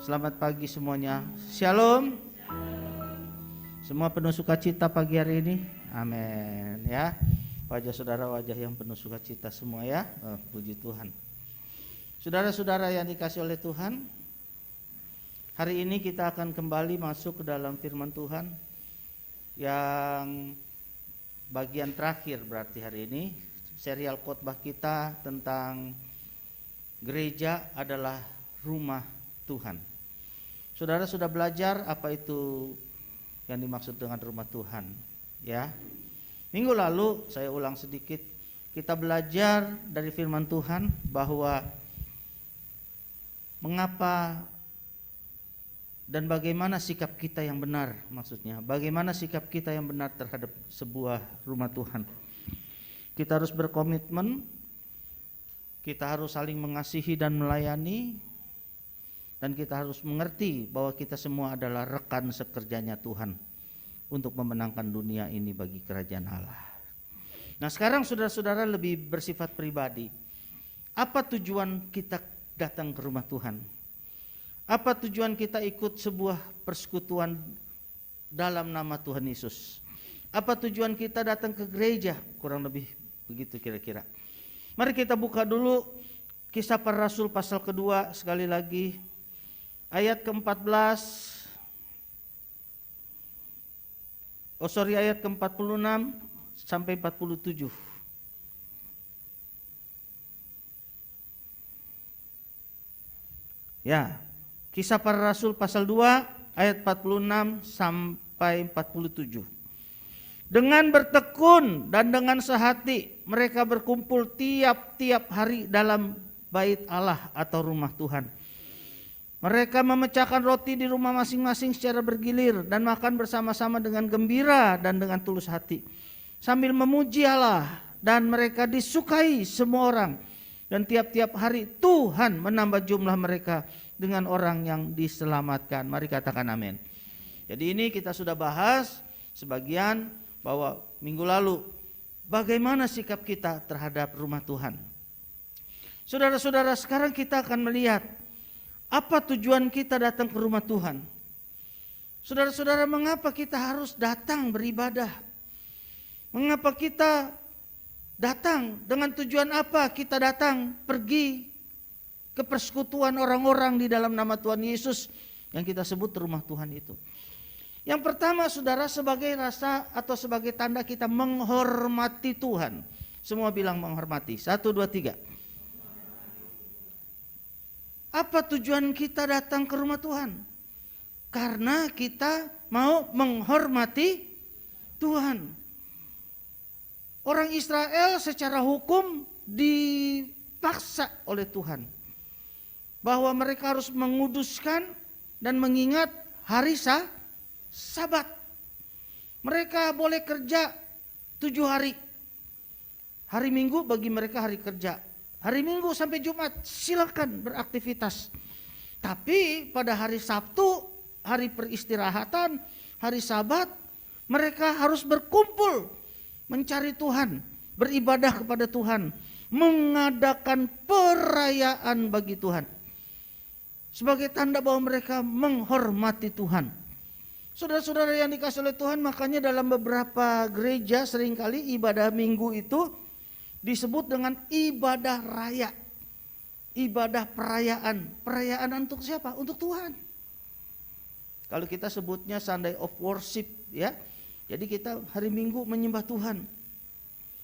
Selamat pagi semuanya. Shalom. Semua penuh sukacita pagi hari ini. Amin ya. Wajah saudara wajah yang penuh sukacita semua ya. Puji Tuhan. Saudara-saudara yang dikasih oleh Tuhan, hari ini kita akan kembali masuk ke dalam firman Tuhan yang bagian terakhir berarti hari ini. Serial khotbah kita tentang gereja adalah rumah Tuhan. Saudara sudah belajar apa itu yang dimaksud dengan rumah Tuhan, ya. Minggu lalu saya ulang sedikit, kita belajar dari firman Tuhan bahwa mengapa dan bagaimana sikap kita yang benar, maksudnya bagaimana sikap kita yang benar terhadap sebuah rumah Tuhan. Kita harus berkomitmen, kita harus saling mengasihi dan melayani, dan kita harus mengerti bahwa kita semua adalah rekan sekerjanya Tuhan untuk memenangkan dunia ini bagi kerajaan Allah. Nah, sekarang saudara-saudara lebih bersifat pribadi. Apa tujuan kita datang ke rumah Tuhan? Apa tujuan kita ikut sebuah persekutuan dalam nama Tuhan Yesus? Apa tujuan kita datang ke gereja? Kurang lebih begitu kira-kira. Mari kita buka dulu Kisah Para Rasul pasal kedua sekali lagi. Ayat ke-14, ayat ke-46 sampai 47. Ya, Kisah Para Rasul pasal 2 ayat 46 sampai 47. Dengan bertekun dan dengan sehati mereka berkumpul tiap-tiap hari dalam bait Allah atau rumah Tuhan. Mereka memecahkan roti di rumah masing-masing secara bergilir dan makan bersama-sama dengan gembira dan dengan tulus hati, sambil memuji Allah, dan mereka disukai semua orang. Dan tiap-tiap hari Tuhan menambah jumlah mereka dengan orang yang diselamatkan. Mari katakan amin. Jadi ini kita sudah bahas sebagian bahwa minggu lalu bagaimana sikap kita terhadap rumah Tuhan. Saudara-saudara, sekarang kita akan melihat apa tujuan kita datang ke rumah Tuhan. Saudara-saudara, mengapa kita harus datang beribadah? Mengapa kita datang? Dengan tujuan apa kita datang pergi ke persekutuan orang-orang di dalam nama Tuhan Yesus yang kita sebut rumah Tuhan itu? Yang pertama, saudara, sebagai rasa atau sebagai tanda kita menghormati Tuhan. Semua bilang menghormati. 1, 2, 3. Apa tujuan kita datang ke rumah Tuhan? Karena kita mau menghormati Tuhan. Orang Israel secara hukum dipaksa oleh Tuhan bahwa mereka harus menguduskan dan mengingat hari Sabat. Mereka boleh kerja 7 hari. Hari Minggu bagi mereka hari kerja. Hari Minggu sampai Jumat silakan beraktivitas. Tapi pada hari Sabtu, hari peristirahatan, hari Sabat, mereka harus berkumpul mencari Tuhan, beribadah kepada Tuhan, mengadakan perayaan bagi Tuhan. Sebagai tanda bahwa mereka menghormati Tuhan. Saudara-saudara yang dikasih oleh Tuhan, makanya dalam beberapa gereja seringkali ibadah Minggu itu disebut dengan ibadah raya, ibadah perayaan. Perayaan untuk siapa? Untuk Tuhan. Kalau kita sebutnya Sunday of Worship, ya. Jadi kita hari Minggu menyembah Tuhan.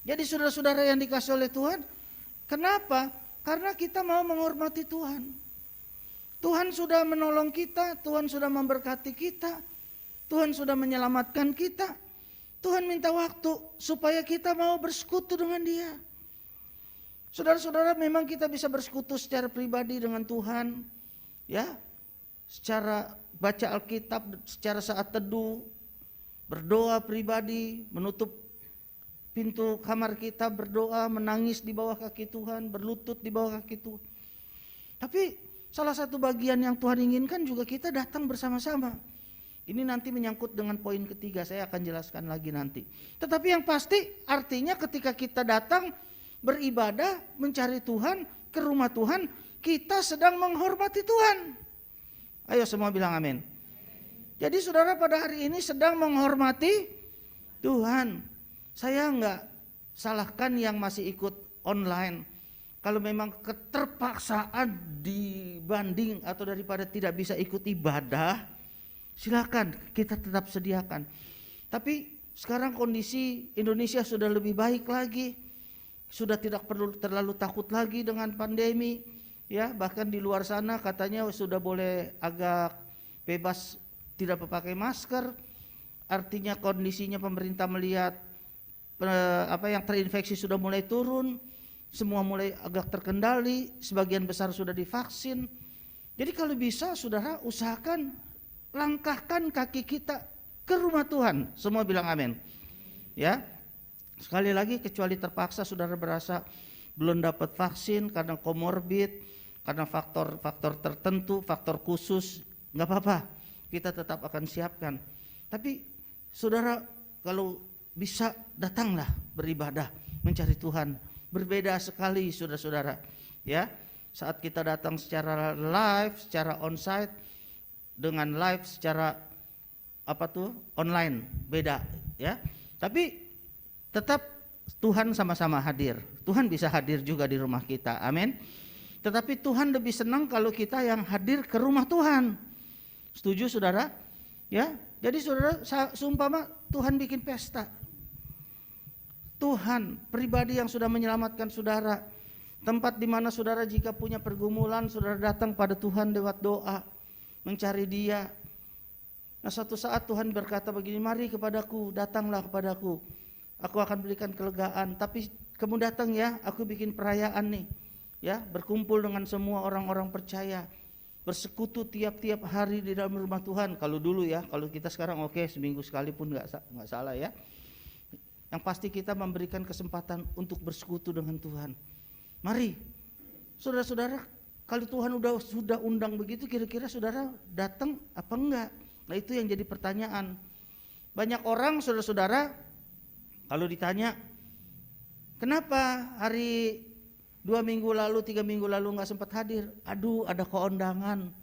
Jadi saudara-saudara yang dikasih oleh Tuhan, kenapa? Karena kita mau menghormati Tuhan. Tuhan sudah menolong kita, Tuhan sudah memberkati kita, Tuhan sudah menyelamatkan kita. Tuhan minta waktu supaya kita mau bersekutu dengan Dia. Saudara-saudara, memang kita bisa bersekutu secara pribadi dengan Tuhan, ya, secara baca Alkitab, secara saat teduh, berdoa pribadi, menutup pintu kamar kita, berdoa, menangis di bawah kaki Tuhan, berlutut di bawah kaki Tuhan. Tapi salah satu bagian yang Tuhan inginkan juga kita datang bersama-sama. Ini nanti menyangkut dengan poin ketiga, saya akan jelaskan lagi nanti. Tetapi yang pasti artinya ketika kita datang beribadah, mencari Tuhan, ke rumah Tuhan, kita sedang menghormati Tuhan. Ayo semua bilang amin. Jadi saudara pada hari ini sedang menghormati Tuhan. Saya enggak salahkan yang masih ikut online. Kalau memang keterpaksaan dibanding atau daripada tidak bisa ikut ibadah, silakan kita tetap sediakan. Tapi sekarang kondisi Indonesia sudah lebih baik lagi. Sudah tidak perlu terlalu takut lagi dengan pandemi. Ya, bahkan di luar sana katanya sudah boleh agak bebas tidak memakai masker. Artinya kondisinya pemerintah melihat yang terinfeksi sudah mulai turun. Semua mulai agak terkendali, sebagian besar sudah divaksin. Jadi kalau bisa saudara usahakan langkahkan kaki kita ke rumah Tuhan. Semua bilang amin. Ya. Sekali lagi kecuali terpaksa saudara berasa belum dapat vaksin karena komorbid, karena faktor-faktor tertentu, faktor khusus, enggak apa-apa. Kita tetap akan siapkan. Tapi saudara kalau bisa datanglah beribadah, mencari Tuhan. Berbeda sekali saudara-saudara, ya. Saat kita datang secara live, secara onsite dengan live secara online, beda, ya. Tapi tetap Tuhan sama-sama hadir. Tuhan bisa hadir juga di rumah kita. Amin. Tetapi Tuhan lebih senang kalau kita yang hadir ke rumah Tuhan. Setuju saudara? Ya. Jadi saudara, seumpama Tuhan bikin pesta. Tuhan, pribadi yang sudah menyelamatkan saudara, tempat di mana saudara jika punya pergumulan, saudara datang pada Tuhan lewat doa, mencari Dia. Nah, suatu saat Tuhan berkata begini, mari kepadaku, datanglah kepadaku, aku akan berikan kelegaan. Tapi kamu datang ya, aku bikin perayaan nih, ya, berkumpul dengan semua orang-orang percaya, bersekutu tiap-tiap hari di dalam rumah Tuhan. Kalau dulu ya, kalau kita sekarang oke, seminggu sekali pun nggak salah ya. Yang pasti kita memberikan kesempatan untuk bersekutu dengan Tuhan. Mari, saudara-saudara, kalau Tuhan sudah undang begitu, kira-kira saudara datang apa enggak? Nah itu yang jadi pertanyaan. Banyak orang saudara-saudara, kalau ditanya, kenapa hari 2 minggu lalu, 3 minggu lalu enggak sempat hadir? Aduh, ada keundangan.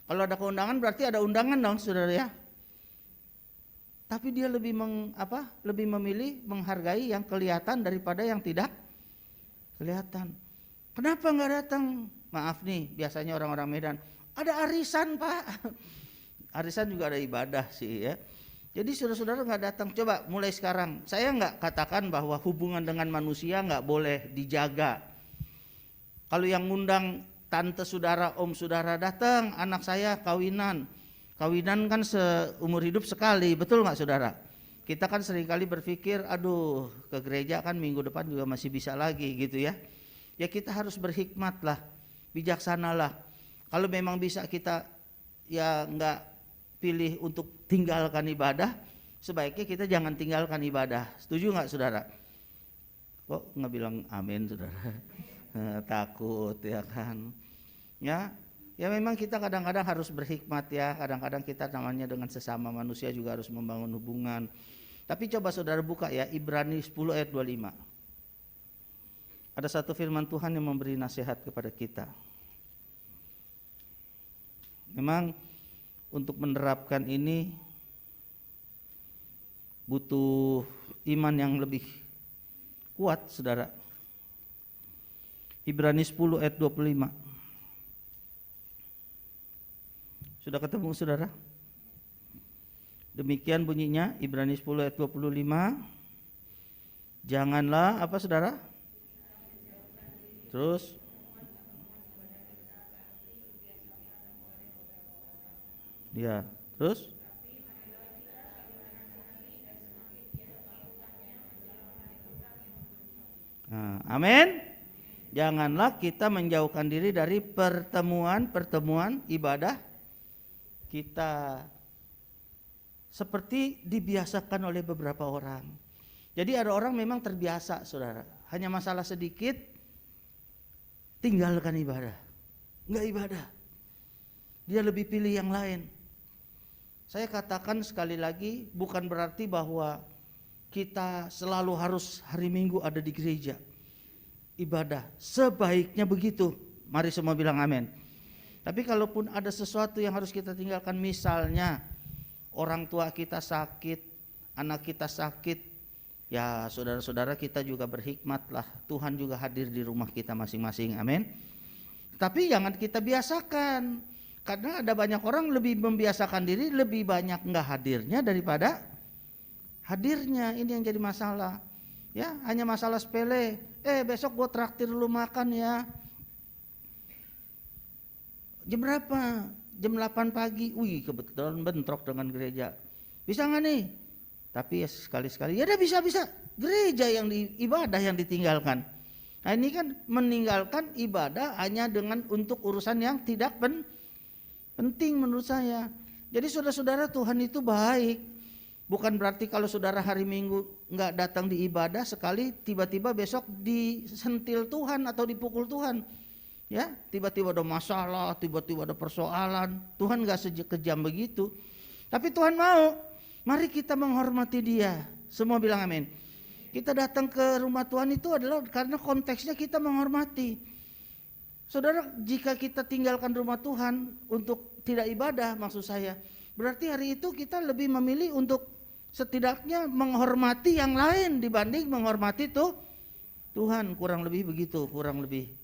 Kalau ada keundangan berarti ada undangan dong saudara ya. Tapi dia lebih memilih menghargai yang kelihatan daripada yang tidak kelihatan. Kenapa enggak datang? Maaf nih, biasanya orang-orang Medan, ada arisan Pak. Arisan juga ada ibadah sih ya. Jadi saudara-saudara enggak datang. Coba mulai sekarang, saya enggak katakan bahwa hubungan dengan manusia enggak boleh dijaga. Kalau yang ngundang tante saudara, om saudara datang, anak saya kawinan. Kawinan kan seumur hidup sekali, betul nggak saudara? Kita kan seringkali berpikir, aduh ke gereja kan minggu depan juga masih bisa lagi gitu ya. Ya kita harus berhikmat lah, bijaksanalah. Kalau memang bisa kita ya nggak pilih untuk tinggalkan ibadah, sebaiknya kita jangan tinggalkan ibadah. Setuju nggak saudara? Kok nggak bilang amin saudara? Takut ya kan? Ya memang kita kadang-kadang harus berhikmat ya, kadang-kadang kita namanya dengan sesama manusia juga harus membangun hubungan. Tapi coba saudara buka ya Ibrani 10 ayat 25. Ada satu firman Tuhan yang memberi nasihat kepada kita. Memang untuk menerapkan ini butuh iman yang lebih kuat saudara. Ibrani 10 ayat 25. Sudah ketemu saudara? Demikian bunyinya Ibrani 10 ayat 25. Janganlah apa saudara? Terus ya, terus nah, amin. Janganlah kita menjauhkan diri dari pertemuan ibadah kita seperti dibiasakan oleh beberapa orang. Jadi ada orang memang terbiasa saudara, hanya masalah sedikit tinggalkan ibadah, enggak ibadah, dia lebih pilih yang lain. Saya katakan sekali lagi, bukan berarti bahwa kita selalu harus hari Minggu ada di gereja ibadah, sebaiknya begitu. Mari semua bilang amin. Tapi kalaupun ada sesuatu yang harus kita tinggalkan, misalnya orang tua kita sakit, anak kita sakit, ya saudara-saudara kita juga berhikmat lah. Tuhan juga hadir di rumah kita masing-masing, amin. Tapi jangan kita biasakan, karena ada banyak orang lebih membiasakan diri, lebih banyak enggak hadirnya daripada hadirnya. Ini yang jadi masalah. Ya, hanya masalah sepele. Besok gue traktir lu makan ya. Jam berapa? Jam 8 pagi. Wih, kebetulan bentrok dengan gereja. Bisa nggak nih? Tapi ya sekali-sekali. Ya udah bisa. Gereja yang ibadah yang ditinggalkan. Nah ini kan meninggalkan ibadah hanya dengan untuk urusan yang tidak penting menurut saya. Jadi saudara-saudara, Tuhan itu baik. Bukan berarti kalau saudara hari Minggu nggak datang di ibadah sekali, tiba-tiba besok disentil Tuhan atau dipukul Tuhan. Ya, tiba-tiba ada masalah, tiba-tiba ada persoalan. Tuhan gak kejam begitu. Tapi Tuhan mau, mari kita menghormati Dia. Semua bilang amin. Kita datang ke rumah Tuhan itu adalah karena konteksnya kita menghormati. Saudara, jika kita tinggalkan rumah Tuhan untuk tidak ibadah, maksud saya, berarti hari itu kita lebih memilih untuk setidaknya menghormati yang lain dibanding menghormati Tuhan. Kurang lebih begitu,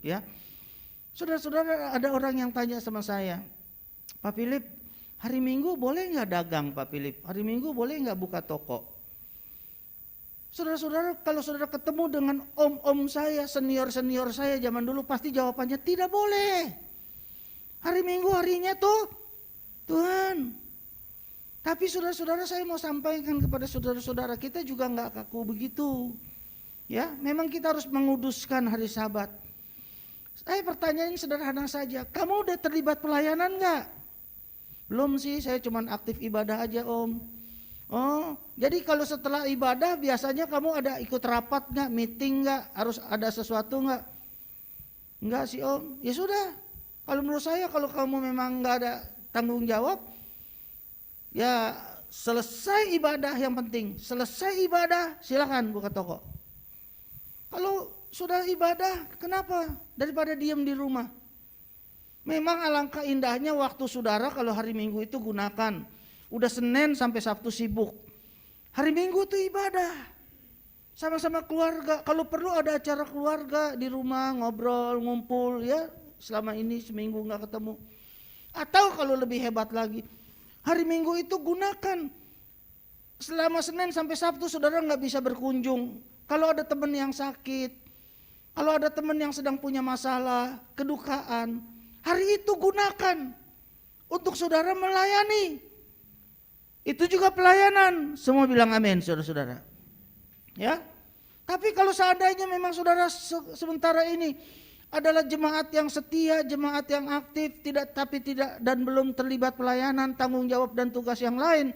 ya. Saudara-saudara, ada orang yang tanya sama saya, Pak Philip, hari Minggu boleh nggak dagang Pak Philip? Hari Minggu boleh nggak buka toko? Saudara-saudara, kalau saudara ketemu dengan om-om saya, senior-senior saya zaman dulu, pasti jawabannya tidak boleh. Hari Minggu harinya Tuhan. Tapi saudara-saudara, saya mau sampaikan kepada saudara-saudara, kita juga nggak kaku begitu. Ya, memang kita harus menguduskan hari Sabat. Saya pertanyaan sederhana saja, kamu udah terlibat pelayanan gak? Belum sih, saya cuma aktif ibadah aja om. Oh, jadi kalau setelah ibadah biasanya kamu ada ikut rapat gak, meeting gak, harus ada sesuatu gak? Enggak sih om, ya sudah. Kalau menurut saya kalau kamu memang gak ada tanggung jawab, ya selesai ibadah yang penting. Selesai ibadah silakan buka toko. Kalau sudah ibadah, kenapa? Daripada diam di rumah. Memang alangkah indahnya waktu saudara kalau hari Minggu itu gunakan. Udah Senin sampai Sabtu sibuk. Hari Minggu itu ibadah. Sama-sama keluarga. Kalau perlu ada acara keluarga di rumah, ngobrol, ngumpul ya. Selama ini seminggu gak ketemu. Atau kalau lebih hebat lagi, hari Minggu itu gunakan. Selama Senin sampai Sabtu saudara gak bisa berkunjung. Kalau ada teman yang sakit, kalau ada teman yang sedang punya masalah, kedukaan, hari itu gunakan untuk saudara melayani. Itu juga pelayanan. Semua bilang amin, saudara-saudara. Ya. Tapi kalau seandainya memang saudara sementara ini adalah jemaat yang setia, jemaat yang aktif, tidak dan belum terlibat pelayanan, tanggung jawab dan tugas yang lain,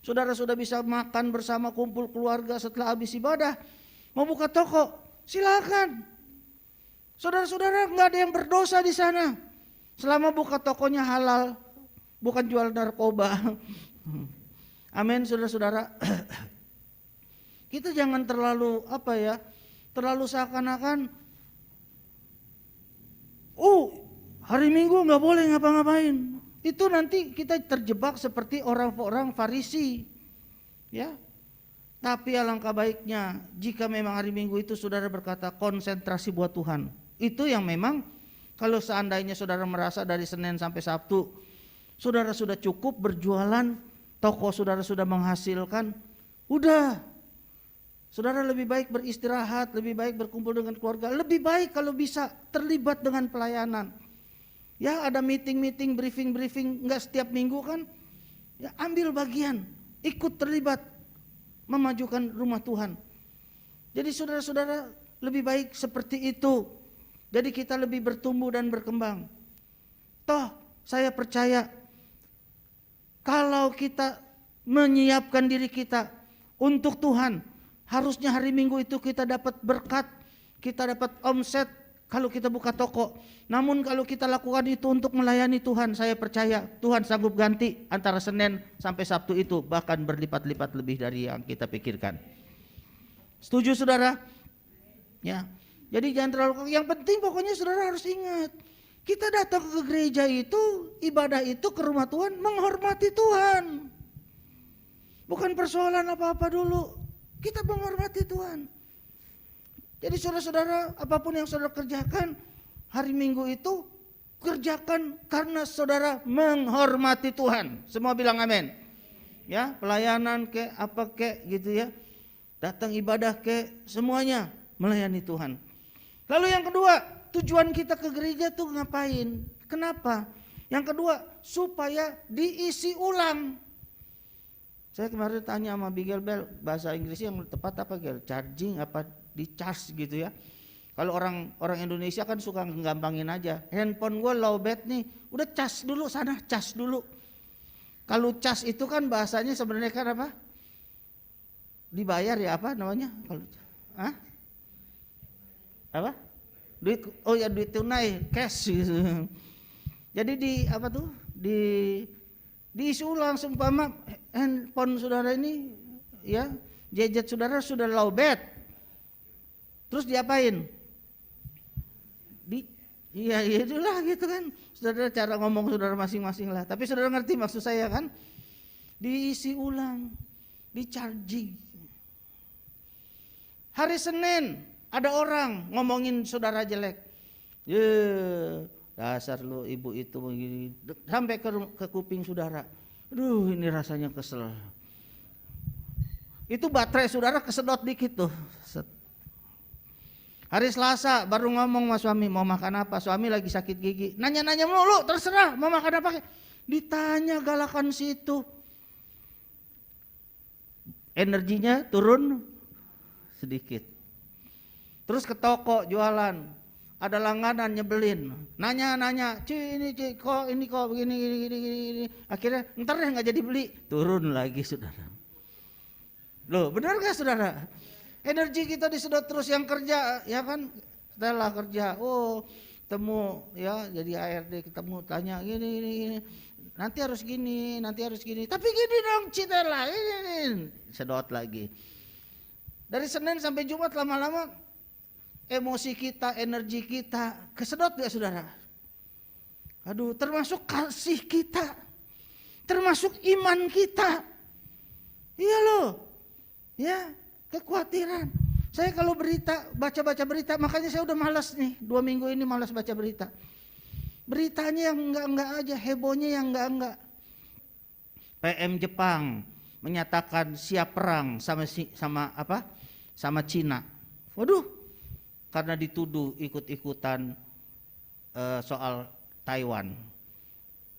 saudara sudah bisa makan bersama, kumpul keluarga setelah habis ibadah, mau buka toko, silakan. Saudara-saudara, nggak ada yang berdosa di sana. Selama buka tokonya halal, bukan jual narkoba. Amin, saudara-saudara. Kita jangan terlalu terlalu seakan-akan, hari Minggu nggak boleh ngapa-ngapain. Itu nanti kita terjebak seperti orang-orang Farisi, ya. Tapi alangkah baiknya jika memang hari Minggu itu saudara berkata konsentrasi buat Tuhan. Itu yang memang kalau seandainya saudara merasa dari Senin sampai Sabtu saudara sudah cukup berjualan, toko saudara sudah menghasilkan, udah. Saudara lebih baik beristirahat, lebih baik berkumpul dengan keluarga, lebih baik kalau bisa terlibat dengan pelayanan. Ya ada meeting-meeting, briefing-briefing, enggak setiap minggu kan? Ya ambil bagian, ikut terlibat memajukan rumah Tuhan. Jadi saudara-saudara lebih baik seperti itu. Jadi kita lebih bertumbuh dan berkembang. Toh saya percaya kalau kita menyiapkan diri kita untuk Tuhan, harusnya hari Minggu itu kita dapat berkat, kita dapat omset kalau kita buka toko. Namun kalau kita lakukan itu untuk melayani Tuhan, saya percaya Tuhan sanggup ganti antara Senin sampai Sabtu itu, bahkan berlipat-lipat lebih dari yang kita pikirkan. Setuju saudara? Ya. Jadi jangan terlalu, yang penting pokoknya saudara harus ingat, Kita datang ke gereja itu, ibadah itu ke rumah Tuhan, menghormati Tuhan. Bukan persoalan apa-apa dulu, kita menghormati Tuhan. Jadi saudara-saudara, apapun yang saudara kerjakan hari Minggu itu, kerjakan karena saudara menghormati Tuhan. Semua bilang amin. Ya, pelayanan ke apa ke gitu ya. Datang ibadah ke semuanya melayani Tuhan. Lalu yang kedua, tujuan kita ke gereja tuh ngapain? Kenapa? Yang kedua, supaya diisi ulang. Saya kemarin tanya sama Bigel Bell, bahasa Inggrisnya yang tepat apa Gel? Charging apa di charge gitu ya. Kalau orang Indonesia kan suka nggampangin aja. Handphone gue low bat nih, udah cas dulu sana, cas dulu. Kalau cas itu kan bahasanya sebenarnya kan apa? Dibayar ya apa namanya? Kalau apa? Duit, oh ya duit tunai, cash gitu. Jadi diisi ulang seumpama handphone saudara ini ya, gadget saudara sudah low bat. Terus diapain? Iya itulah gitu kan. Saudara cara ngomong saudara masing-masing lah. Tapi saudara ngerti maksud saya kan? Diisi ulang, di-charging. Hari Senin ada orang ngomongin saudara jelek. Dasar lu ibu itu begini. Sampai ke kuping saudara. Aduh ini rasanya kesel. Itu baterai saudara kesedot dikit tuh. Hari Selasa baru ngomong sama suami mau makan apa, suami lagi sakit gigi, nanya-nanya mulu, terserah mau makan apa, ditanya galakan situ, energinya turun sedikit. Terus ke toko jualan, ada langganan nyebelin, nanya-nanya, ini kok begini, akhirnya ntar deh nggak jadi beli, turun lagi saudara. Loh benar gak saudara? Energi kita disedot terus, yang kerja ya kan, setelah kerja temu ya jadi ARD ketemu tanya gini, nanti harus gini, tapi gini dong Citela ini sedot lagi. Dari Senin sampai Jumat lama-lama emosi kita, energi kita kesedot gak saudara? Aduh, termasuk kasih kita, termasuk iman kita. Iya loh, ya. Kekhawatiran. Saya kalau baca berita, makanya saya udah malas nih, 2 minggu ini malas baca berita. Beritanya yang enggak aja, hebohnya yang enggak. PM Jepang menyatakan siap perang sama Cina. Waduh, karena dituduh ikut-ikutan soal Taiwan.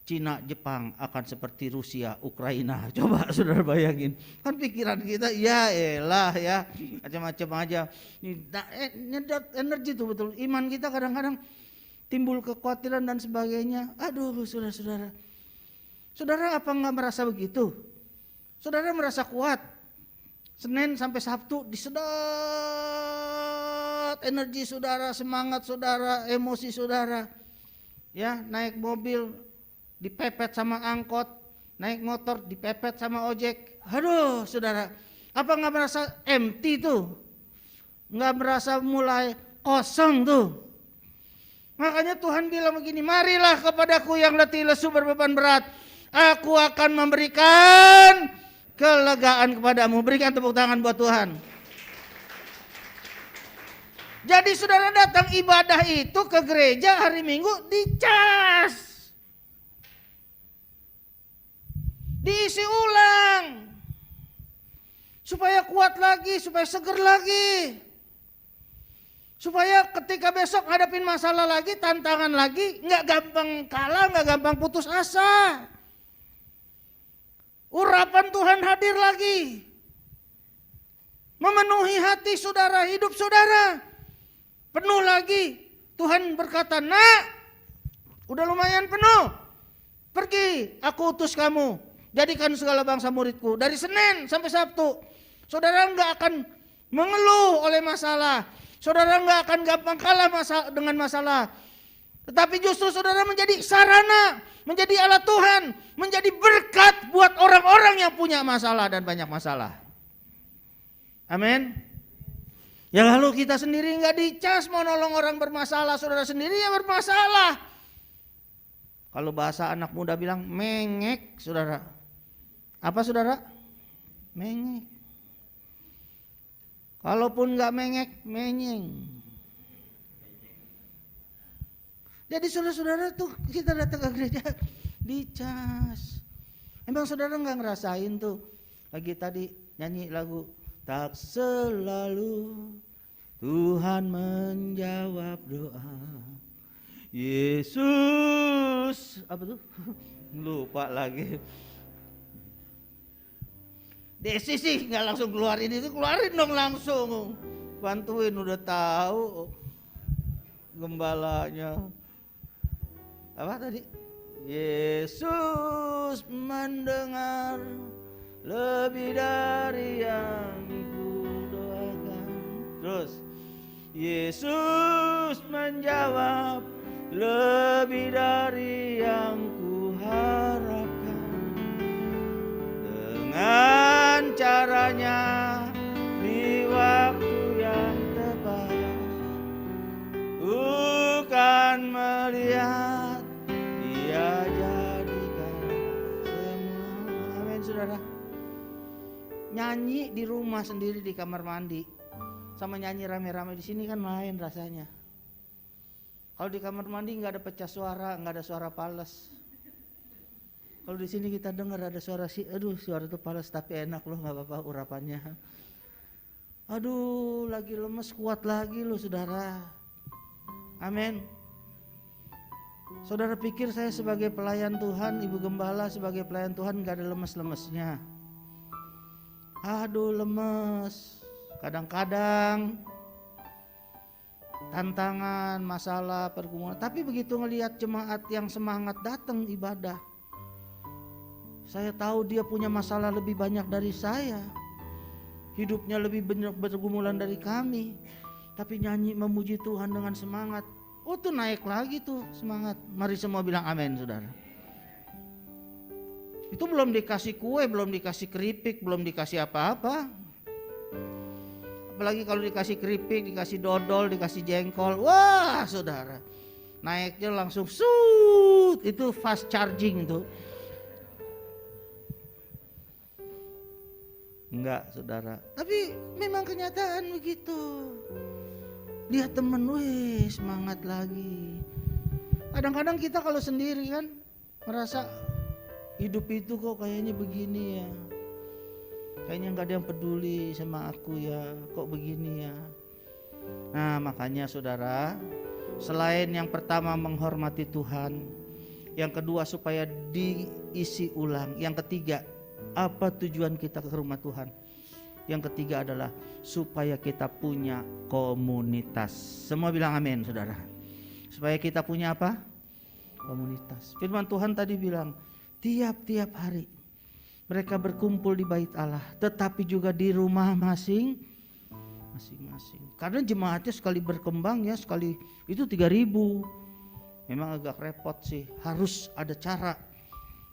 Cina, Jepang akan seperti Rusia, Ukraina. Coba saudara bayangin. Kan pikiran kita, ya elah ya, macam-macam aja. Nyedot energi tuh betul. Iman kita kadang-kadang timbul kekhawatiran dan sebagainya. Aduh saudara-saudara. Saudara apa enggak merasa begitu? Saudara merasa kuat. Senin sampai Sabtu disedot energi saudara, semangat saudara, emosi saudara. Ya, naik mobil dipepet sama angkot, naik motor dipepet sama ojek. Aduh saudara, apa gak merasa empty tuh? Gak merasa mulai kosong tuh? Makanya Tuhan bilang begini, marilah kepadaku yang letih lesu berbeban berat, aku akan memberikan kelegaan kepadamu. Berikan tepuk tangan buat Tuhan. Jadi saudara datang ibadah itu ke gereja hari Minggu dicas, diisi ulang supaya kuat lagi, supaya seger lagi, supaya ketika besok hadapin masalah lagi, tantangan lagi, nggak gampang kalah, nggak gampang putus asa. Urapan Tuhan hadir lagi, memenuhi hati saudara, hidup saudara penuh lagi. Tuhan berkata, nak, udah lumayan penuh, pergi, aku utus kamu. Jadikan segala bangsa muridku. Dari Senin sampai Sabtu, saudara enggak akan mengeluh oleh masalah. Saudara enggak akan gampang kalah dengan masalah. Tetapi justru saudara menjadi sarana, menjadi alat Tuhan, menjadi berkat buat orang-orang yang punya masalah dan banyak masalah. Amin. Ya lalu kita sendiri enggak dicas mau nolong orang bermasalah, saudara sendiri yang bermasalah. Kalau bahasa anak muda bilang mengek, saudara. Apa saudara? Mengek. Kalaupun nggak mengek, menyeng. Jadi saudara-saudara tuh kita datang ke gereja dicas. Emang saudara nggak ngerasain tuh lagi tadi nyanyi lagu tak selalu Tuhan menjawab doa. Yesus apa tuh? Lupa lagi. Desi sih nggak langsung keluarin itu, keluarin dong langsung. Bantuin udah tahu gembalanya. Apa tadi? Yesus mendengar lebih dari yang kudoakan. Terus Yesus menjawab lebih dari yang kuharapkan. Dengan caranya di waktu yang tepat, bukan melihat Dia jadikan semua. Amin saudara. Nyanyi di rumah sendiri di kamar mandi sama nyanyi rame-rame di sini kan lain rasanya. Kalau di kamar mandi nggak ada pecah suara, nggak ada suara pales. Kalau di sini kita dengar ada suara suara itu pales tapi enak loh, nggak apa-apa urapannya. Aduh, lagi lemes kuat lagi loh saudara. Amin. Saudara pikir saya sebagai pelayan Tuhan, ibu gembala sebagai pelayan Tuhan nggak ada lemes-lemesnya? Aduh lemes. Kadang-kadang tantangan, masalah, pergumulan. Tapi begitu ngelihat jemaat yang semangat datang ibadah, saya tahu dia punya masalah lebih banyak dari saya, hidupnya lebih banyak pergumulan dari kami, tapi nyanyi memuji Tuhan dengan semangat. Oh tuh naik lagi tuh semangat. Mari semua bilang amin saudara. Itu belum dikasih kue, belum dikasih keripik, belum dikasih apa-apa. Apalagi kalau dikasih keripik, dikasih dodol, dikasih jengkol. Wah saudara, naiknya langsung suut. Itu fast charging tuh. Enggak saudara, tapi memang kenyataan begitu. Lihat temen, wih semangat lagi. Kadang-kadang kita kalau sendiri kan merasa hidup itu kok kayaknya begini ya, kayaknya gak ada yang peduli sama aku ya, kok begini ya. Nah makanya saudara, selain yang pertama menghormati Tuhan, yang kedua supaya diisi ulang, yang ketiga apa tujuan kita ke rumah Tuhan, yang ketiga adalah supaya kita punya komunitas. Semua bilang amin saudara. Supaya kita punya apa? Komunitas. Firman Tuhan tadi bilang tiap-tiap hari mereka berkumpul di bait Allah, tetapi juga di rumah masing-masing. Karena jemaatnya sekali berkembang ya, sekali itu 3.000. Memang agak repot sih, harus ada cara.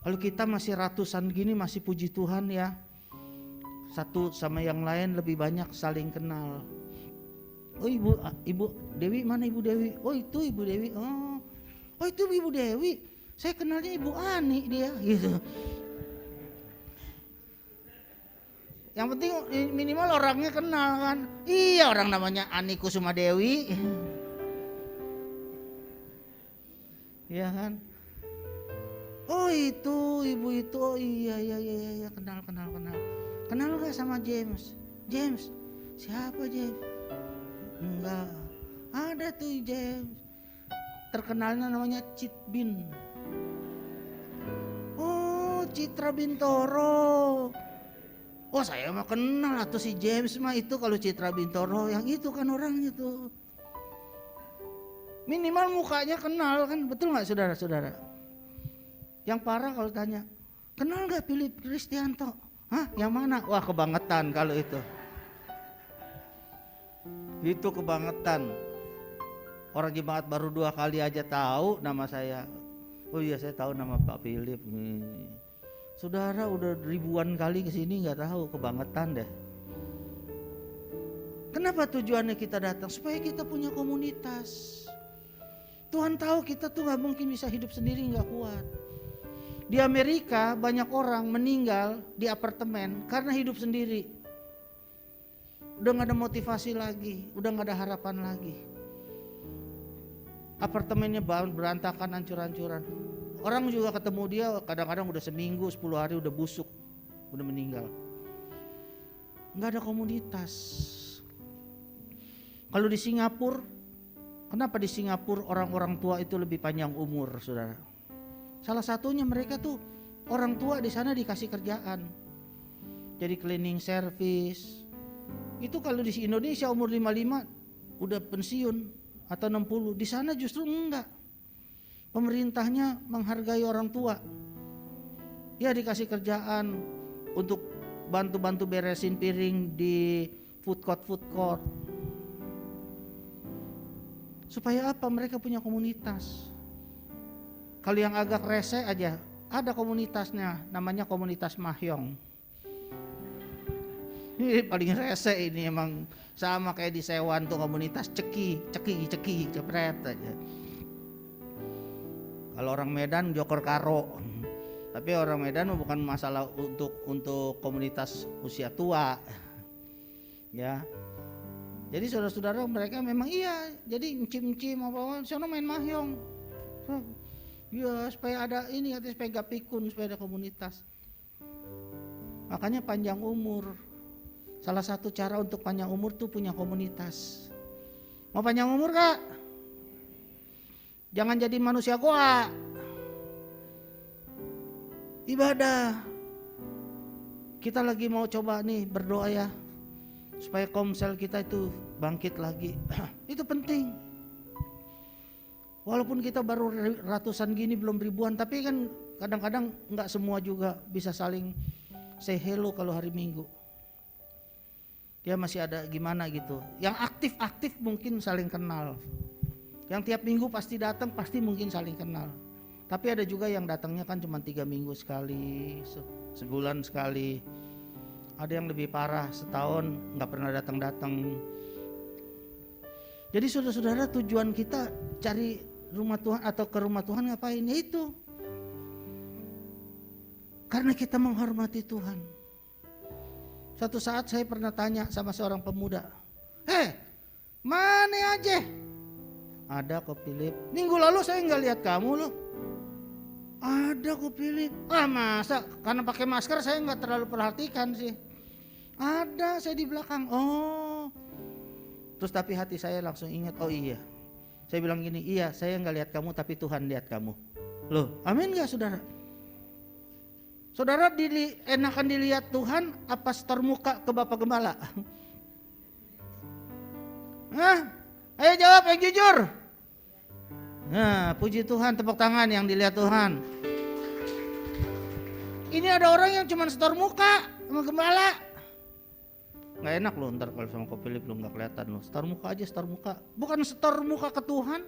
Kalau kita masih ratusan gini masih puji Tuhan ya. Satu sama yang lain lebih banyak saling kenal. Oh ibu Dewi, mana ibu Dewi? Oh itu ibu Dewi. Oh itu ibu Dewi. Saya kenalnya ibu Ani dia gitu. Yang penting minimal orangnya kenal kan. Iya orang namanya Ani Kusuma Dewi. Iya kan. Oh itu ibu itu. Oh iya kenal. Kenal gak sama James? James? Siapa James? Enggak. Ada tuh James. Terkenalnya namanya Citbin. Oh Citra Bintoro. Oh saya mah kenal atau si James mah itu kalau Citra Bintoro yang itu kan orangnya tuh. Minimal mukanya kenal kan, betul gak saudara-saudara? Yang parah kalau tanya, kenal gak Philip Kristianto? Hah yang mana? Wah kebangetan kalau itu. Itu kebangetan. Orang jemaat baru 2 kali aja tahu nama saya. Oh iya saya tahu nama Pak Philip. Saudara udah ribuan kali kesini nggak tahu, kebangetan deh. Kenapa tujuannya kita datang? Supaya kita punya komunitas. Tuhan tahu kita tuh gak mungkin bisa hidup sendiri, gak kuat. Di Amerika banyak orang meninggal di apartemen karena hidup sendiri. Udah gak ada motivasi lagi, udah gak ada harapan lagi. Apartemennya berantakan, hancur-hancuran. Orang juga ketemu dia kadang-kadang udah seminggu, 10 hari udah busuk, udah meninggal. Gak ada komunitas. Kalau di Singapura, kenapa di Singapura orang-orang tua itu lebih panjang umur, saudara? Salah satunya mereka tuh orang tua di sana dikasih kerjaan. Jadi cleaning service. Itu kalau di Indonesia umur 55 udah pensiun atau 60. Di sana justru enggak. Pemerintahnya menghargai orang tua. Ya dikasih kerjaan untuk bantu-bantu beresin piring di food court. Supaya apa? Mereka punya komunitas. Kalau yang agak rese aja, ada komunitasnya, namanya komunitas Mahyong. Ini paling rese ini, emang sama kayak di Sewan tuh komunitas ceki, cepret aja. Kalau orang Medan joker karo. Tapi orang Medan bukan masalah untuk komunitas usia tua. Ya. Jadi saudara-saudara mereka memang iya, jadi encim-encim apa-apa, sono main Mahyong. Ya supaya ada ini, supaya gak pikun, supaya ada komunitas. Makanya panjang umur. Salah satu cara untuk panjang umur tuh punya komunitas. Mau panjang umur gak? Jangan jadi manusia goa. Ibadah. Kita lagi mau coba nih berdoa ya, supaya komsel kita itu bangkit lagi. Itu penting. Walaupun kita baru ratusan gini, belum ribuan, tapi kan kadang-kadang nggak semua juga bisa saling say hello kalau hari Minggu. Dia masih ada gimana gitu. Yang aktif-aktif mungkin saling kenal. Yang tiap minggu pasti datang, pasti mungkin saling kenal. Tapi ada juga yang datangnya kan cuma 3 minggu sekali, sebulan sekali. Ada yang lebih parah, setahun nggak pernah datang-datang. Jadi saudara-saudara, tujuan kita cari rumah Tuhan atau ke rumah Tuhan ngapain? Ya itu. Karena kita menghormati Tuhan. Suatu saat saya pernah tanya sama seorang pemuda, mana aja? Ada kok Philip. Minggu lalu saya nggak lihat kamu loh. Ada kok Philip. Masa karena pakai masker saya nggak terlalu perhatikan sih. Ada saya di belakang. Oh. Terus tapi hati saya langsung ingat, oh iya. Saya bilang gini, iya saya nggak lihat kamu tapi Tuhan lihat kamu. Loh, amin nggak saudara? Saudara enakan dilihat Tuhan apa setor muka ke Bapak Gembala? Ayo jawab yang jujur. Nah, puji Tuhan, tepuk tangan yang dilihat Tuhan. Ini ada orang yang cuma setor muka sama Gembala. Gak enak loh ntar kalau sama Ko Philip lo gak kelihatan loh. Setor muka aja, setor muka. Bukan setor muka ke Tuhan.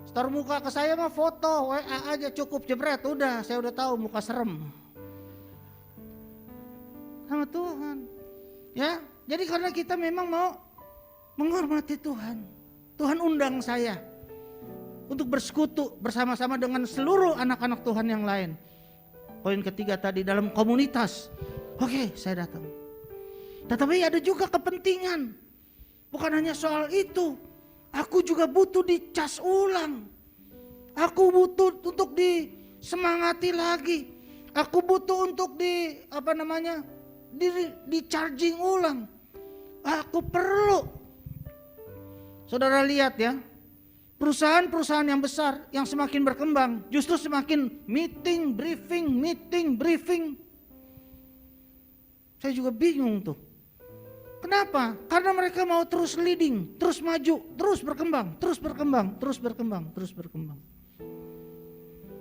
Setor muka ke saya mah foto, WA aja cukup, jebret, udah saya udah tahu muka serem. Sama Tuhan. Ya, jadi karena kita memang mau menghormati Tuhan. Tuhan undang saya untuk bersekutu bersama-sama dengan seluruh anak-anak Tuhan yang lain. Poin ketiga tadi dalam komunitas. Oke, saya datang. Tetapi ada juga kepentingan. Bukan hanya soal itu. Aku juga butuh dicas ulang. Aku butuh untuk disemangati lagi. Aku butuh untuk di charging ulang. Aku perlu. Saudara lihat ya. Perusahaan-perusahaan yang besar yang semakin berkembang justru semakin meeting, briefing. Saya juga bingung tuh. Kenapa? Karena mereka mau terus leading, terus maju, terus berkembang.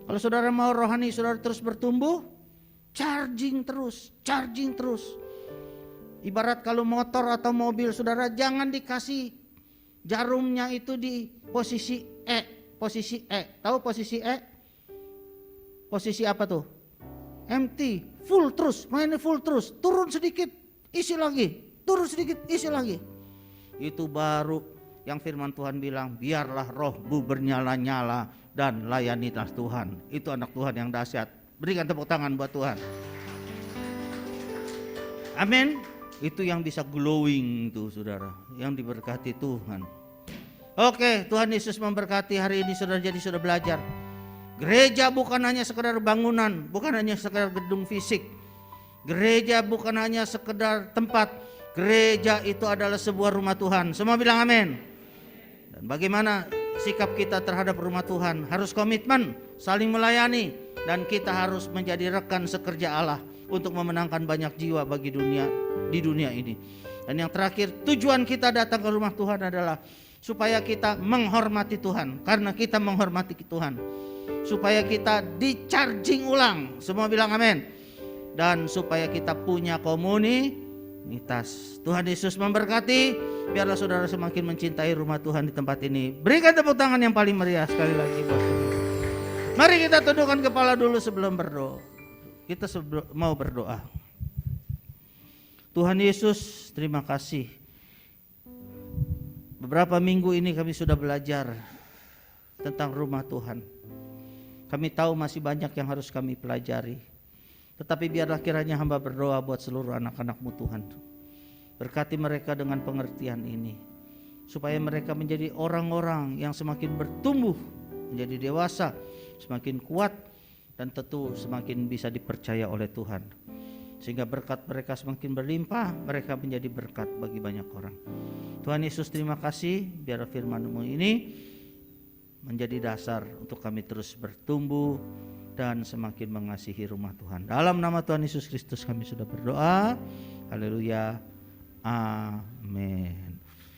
Kalau saudara mau rohani saudara terus bertumbuh, charging terus. Ibarat kalau motor atau mobil saudara jangan dikasih jarumnya itu di posisi E. Tahu posisi E? Posisi apa tuh? Empty, full terus, mainnya full terus. Turun sedikit, isi lagi. Turun sedikit, isi lagi. Itu baru yang firman Tuhan bilang, biarlah rohmu bernyala-nyala dan layanilah Tuhan. Itu anak Tuhan yang dahsyat. Berikan tepuk tangan buat Tuhan. Amin. Itu yang bisa glowing tuh saudara, yang diberkati Tuhan. Oke, Tuhan Yesus memberkati hari ini saudara. Jadi sudah belajar, gereja bukan hanya sekedar bangunan, bukan hanya sekedar gedung fisik. Gereja bukan hanya sekedar tempat. Gereja itu adalah sebuah rumah Tuhan. Semua bilang amin. Dan bagaimana sikap kita terhadap rumah Tuhan? Harus komitmen, saling melayani, dan kita harus menjadi rekan sekerja Allah untuk memenangkan banyak jiwa bagi di dunia ini. Dan yang terakhir, tujuan kita datang ke rumah Tuhan adalah supaya kita menghormati Tuhan. Karena kita menghormati Tuhan, supaya kita di-charging ulang. Semua bilang amin. Dan supaya kita punya komunitas. Tuhan Yesus memberkati. Biarlah saudara semakin mencintai rumah Tuhan di tempat ini. Berikan tepuk tangan yang paling meriah sekali lagi buat Tuhan. Mari kita tundukkan kepala dulu sebelum berdoa. Kita mau berdoa. Tuhan Yesus, terima kasih. Beberapa minggu ini kami sudah belajar tentang rumah Tuhan. Kami tahu masih banyak yang harus kami pelajari. Tetapi biarlah kiranya hamba berdoa buat seluruh anak-anak-Mu Tuhan. Berkati mereka dengan pengertian ini. Supaya mereka menjadi orang-orang yang semakin bertumbuh, menjadi dewasa, semakin kuat, dan tentu semakin bisa dipercaya oleh Tuhan. Sehingga berkat mereka semakin berlimpah, mereka menjadi berkat bagi banyak orang. Tuhan Yesus, terima kasih. Biar firman-Mu ini menjadi dasar untuk kami terus bertumbuh dan semakin mengasihi rumah Tuhan. Dalam nama Tuhan Yesus Kristus kami sudah berdoa. Haleluya. Amin.